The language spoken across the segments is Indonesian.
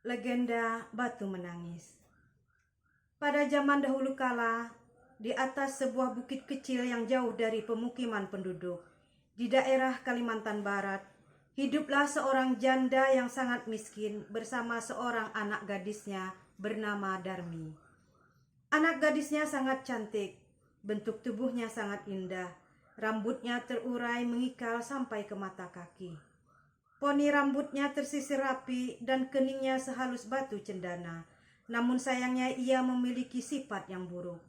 Legenda Batu Menangis. Pada zaman dahulu kala, di atas sebuah bukit kecil yang jauh dari pemukiman penduduk, di daerah Kalimantan Barat, hiduplah seorang janda yang sangat miskin bersama seorang anak gadisnya bernama Darmi. Anak gadisnya sangat cantik, bentuk tubuhnya sangat indah, rambutnya terurai mengikal sampai ke mata kaki. Poni rambutnya tersisir rapi dan keningnya sehalus batu cendana. Namun sayangnya ia memiliki sifat yang buruk.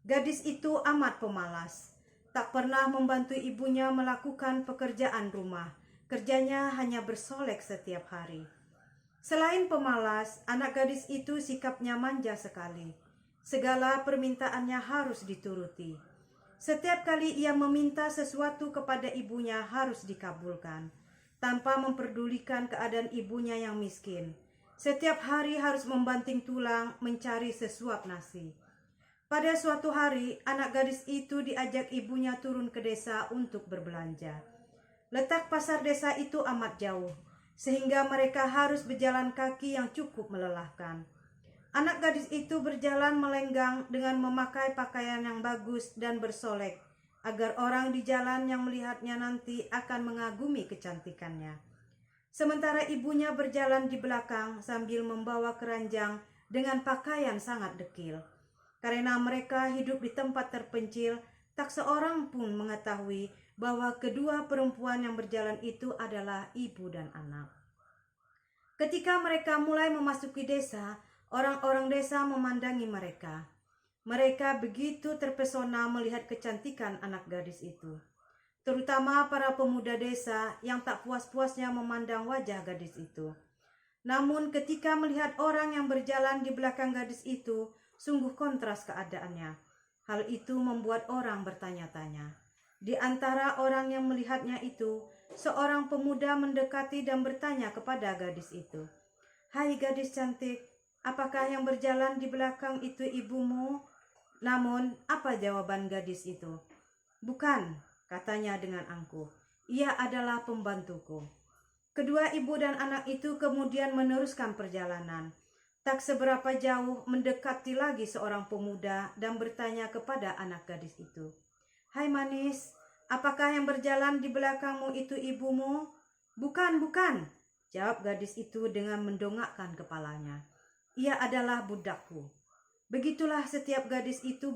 Gadis itu amat pemalas. Tak pernah membantu ibunya melakukan pekerjaan rumah. Kerjanya hanya bersolek setiap hari. Selain pemalas, anak gadis itu sikapnya manja sekali. Segala permintaannya harus dituruti. Setiap kali ia meminta sesuatu kepada ibunya harus dikabulkan, tanpa memperdulikan keadaan ibunya yang miskin. Setiap hari harus membanting tulang mencari sesuap nasi. Pada suatu hari, anak gadis itu diajak ibunya turun ke desa untuk berbelanja. Letak pasar desa itu amat jauh, sehingga mereka harus berjalan kaki yang cukup melelahkan. Anak gadis itu berjalan melenggang dengan memakai pakaian yang bagus dan bersolek, agar orang di jalan yang melihatnya nanti akan mengagumi kecantikannya. Sementara ibunya berjalan di belakang sambil membawa keranjang dengan pakaian sangat dekil. Karena mereka hidup di tempat terpencil, tak seorang pun mengetahui bahwa kedua perempuan yang berjalan itu adalah ibu dan anak. Ketika mereka mulai memasuki desa, orang-orang desa memandangi mereka. Mereka begitu terpesona melihat kecantikan anak gadis itu. Terutama para pemuda desa yang tak puas-puasnya memandang wajah gadis itu. Namun ketika melihat orang yang berjalan di belakang gadis itu, sungguh kontras keadaannya. Hal itu membuat orang bertanya-tanya. Di antara orang yang melihatnya itu, seorang pemuda mendekati dan bertanya kepada gadis itu. "Hai gadis cantik, apakah yang berjalan di belakang itu ibumu?" Namun, apa jawaban gadis itu? "Bukan," katanya dengan angkuh. "Ia adalah pembantuku." Kedua ibu dan anak itu kemudian meneruskan perjalanan. Tak seberapa jauh mendekati lagi seorang pemuda dan bertanya kepada anak gadis itu. "Hai manis, apakah yang berjalan di belakangmu itu ibumu?" "Bukan, bukan," jawab gadis itu dengan mendongakkan kepalanya. "Ia adalah budakku." Begitulah setiap gadis itu